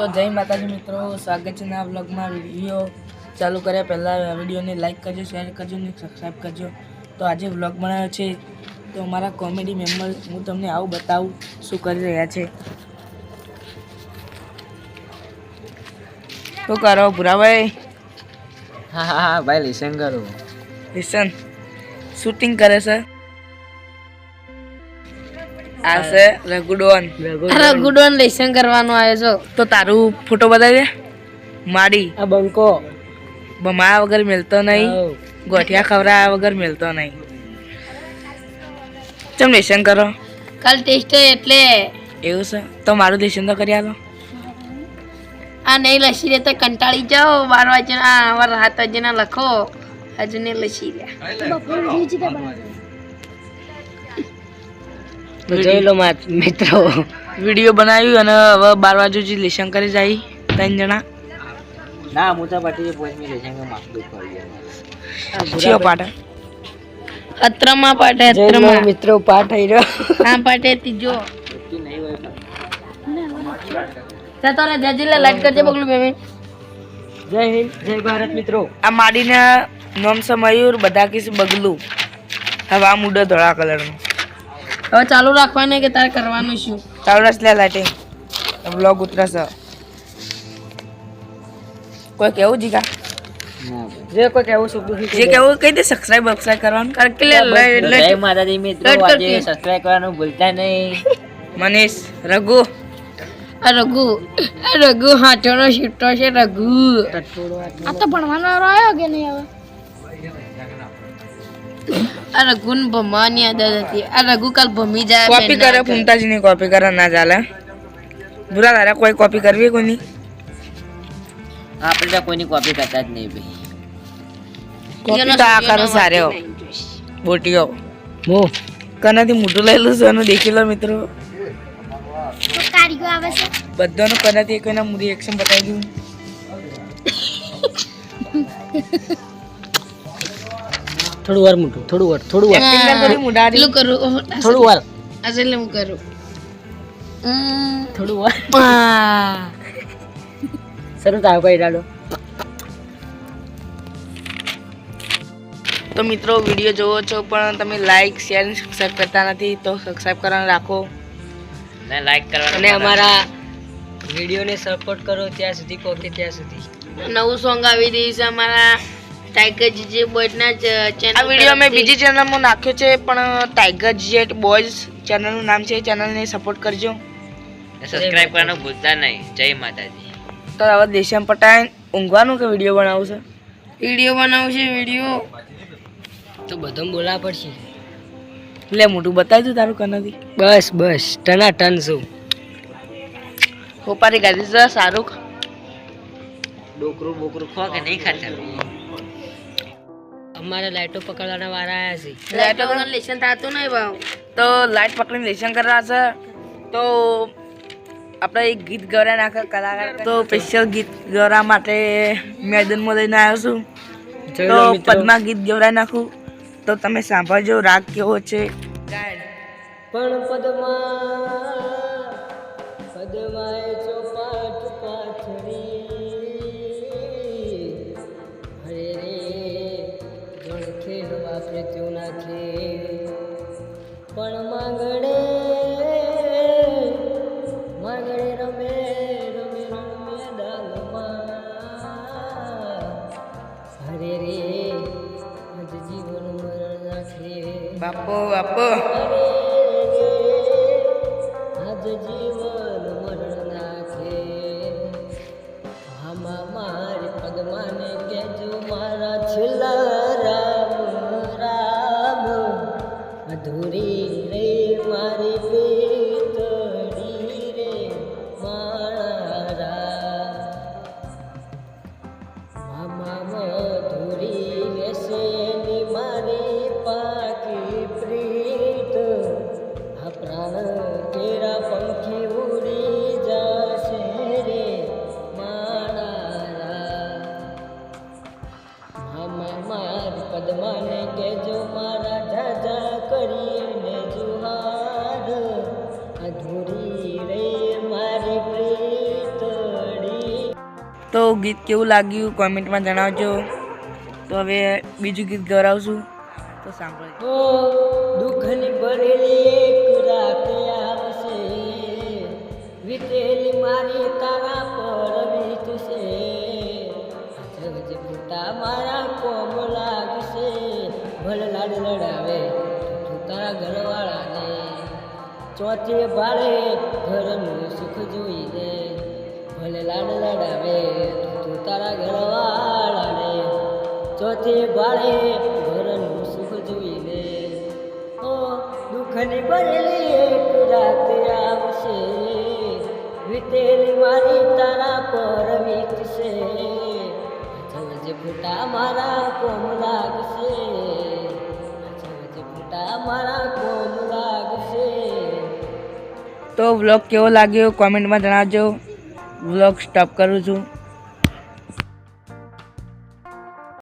તો જય માતાજી મિત્રો, સ્વાગત છે નવા વ્લોગમાં। વિડીયો ચાલુ કર્યા પહેલાં વિડીયોને લાઈક કરજો, શેર કરજો અને સબસ્ક્રાઈબ કરજો। તો આજે વ્લોગ બનાવ્યો છે તો અમારા કોમેડી મેમ્બર હું તમને આવું બતાવું શું કરી રહ્યા છે। શું કરો ભૂરાભાઈ? હા હા હા ભાઈ, લેસન કરો। લેસન શૂટિંગ કરે છે। આ છે રઘુડોન લેસન કરવાનો આવ્યો છો તો તારું ફોટો બતાવી દે। માડી આ બંકો બમાયા વગર મિલતો નહીં, ગોઠિયા ખવડાયા વગર મિલતો નહીં। ચમ લેસન કરો? કાલ ટેસ્ટ એટલે એવું છે તો મારું લેસન તો કરી આલો। આ નહીં લસી રે તો કંટાળી જાઓ। 12 વાગ્યાના 7 વાગ્યાના લખો, હજુ ને લસી રહ્યા। જોઈ લો મિત્રો, વિડીયો બનાવ્યું અને હવે 12 વાગે જે લેસન કરી જાય 3 જણા। ના હું તો પાટી પોઈન્ટ લેસન કે માફી કરી ચિયો પાટે અત્રમાં પાટે અત્રમાં મિત્રો પાઠ થઈ રહ્યો। આ પાટે ત્રીજો તો રે જજીલે લાઈટ કરજે બગલું બેબી। જય હિન્દ, જય ભારત મિત્રો। આ માડીના નામ છે મયુર, બધા કિસ બગલું। હવે આ મુડો ધોળા કલરનો। હવે ચાલુ રાખવાનું કે તારે કરવાનું શું? ચાલુ રસ લે લાઈટિંગ વ્લોગ ઉતરશે। કોઈ કેવું જીગા? જે કોઈ કેવું સુખું જે કેવું કહી દે, સબસ્ક્રાઇબ કરવાનું કર કે લે। જય માતાજી મિત્રો, આજે સબસ્ક્રાઇબ કરવાનું ભૂલતા નહીં। મનીષ રઘુ રઘુ હાથોનો શીટો છે રઘુ। આ તો ભણવાનો આવ્યો કે નહીં? હવે આ રઘુન ભમવાની આદત હતી। આ રઘુ કાલ ભમી જાય। કોપી કરે ફૂમતાજીની કોપી કરે ના ચાલે। બુરા તારે કોઈ કોપી કરવી કોઈની? આપણે તો કોઈની કોપી કરતા જ નહીં ભાઈ। કોપી તો આ કરો સારો બોટીઓ મો કનાથી મોટું લઈ છે અને દેખી લો મિત્રો। બધાનું કનાથી કોઈના મૂડી એક્શન બતાવી દઉં। થોડું વાર મોટું, થોડું વાર પેલું કરું થોડું વાર અસલ હું કરું થોડું વાર શરૂ થાય ભાઈ રાડો। તો મિત્રો વિડીયો જોવો છો પણ તમે લાઈક શેર અને સબસ્ક્રાઇબ કરતા નથી તો સબસ્ક્રાઇબ કરવાનું રાખો ને લાઈક કરવાનું અને અમારા વિડીયોને સપોર્ટ કરો ત્યાં સુધી પહોંચે ત્યાં સુધી। નવું સોંગ આવી રહ્યું છે અમારા ટાઈગર જીજે બોયના ચેનલ। આ વિડીયો મેં બીજી ચેનલમાં નાખ્યો છે પણ ટાઈગર જેટ બોયઝ ચેનલનું નામ છે। ચેનલને સપોર્ટ કરજો, સબસ્ક્રાઇબ કરવાનું ભૂલતા નહીં। જય માતાજી। તો હવે દેશ્યામ પટાઈને ઊંઘવાનું કે વિડીયો બનાવવું છે? વિડીયો બનાવશે વિડીયો તો બધું બોલવા પડશે। લે મોટું બતાવી દઉં તારું કનાથી। બસ બસ ટના ટન છું। હોપારી ગાડી છે શાહરુખ। ડોકરું બોકરું ખો કે નહીં ખાતા? અમારે લાઈટો પકડવાના વારા આવ્યા છે। લાઈટો વગર લેસન થતું નહીં ભાવ। તો લાઈટ પકડીને લેસન કરવા છે તો આપણે એક ગીત ગવરા નાખે કલાકાર તો સ્પેશિયલ ગીત ગવરા માટે મેદાનમાં લઈને આવ્યો છું। તો પદ્મા ગીત ગવરાઈ નાખું તો તમે સાંભળજો રાગ કેવો છે। પણ પદ્માએ ચોપાટ પાથરી હરે રે જણખે વાપરે ત્યું નાખે પણ માંગડે રમે દાલમાં હરે રે આજ જીવન મરણ નાખે બાપો બાપો આજ જીવન મરણ નાખે। આમાં મારી પદ્માને કેજો મારા છેલ્લા રામ રામ અધૂરી રે મારી પેતડી રે મારા મામા મધુરી વેસે ની મારી પાકી પ્રીત આ પ્રાણ કેરા પંખી ઉડી જશે રે મારા મામા મારી પદ્માને કેજો મારા જાજા કરીને તો ગીત કેવું લાગ્યું કોમેન્ટમાં જણાવજો. તો હવે બીજું ગીત ગવડાવશું તો સાંભળજો. દુઃખની ભરેલી એક રાત આવશે, વીતેલી મારી તારા પર વીતશે, જગજે ફૂટા મારા કોમ લાગશે, ભલે લાડ લડાવે તું તારા ઘરવાળાને, ચોથે ભાડે ઘરનું સુખ જોઈને, ભલે લાડ લડાવે તું તારા ઘરવાળાને, ચોથે ભાડે ઘરનું સુખ જોઈને. ઓ દુઃખની ભરેલી એક રાત આવશે, વીતેલી મારી તારા પર વીતશે, જવજે ફૂટા મારા કોમ લાગશે, જવજે ફૂટા મારા કોમ લાગશે. તો વ્લોગ કેવો લાગ્યો કોમેન્ટમાં જણાવજો. વ્લોગ સ્ટોપ કરું છું.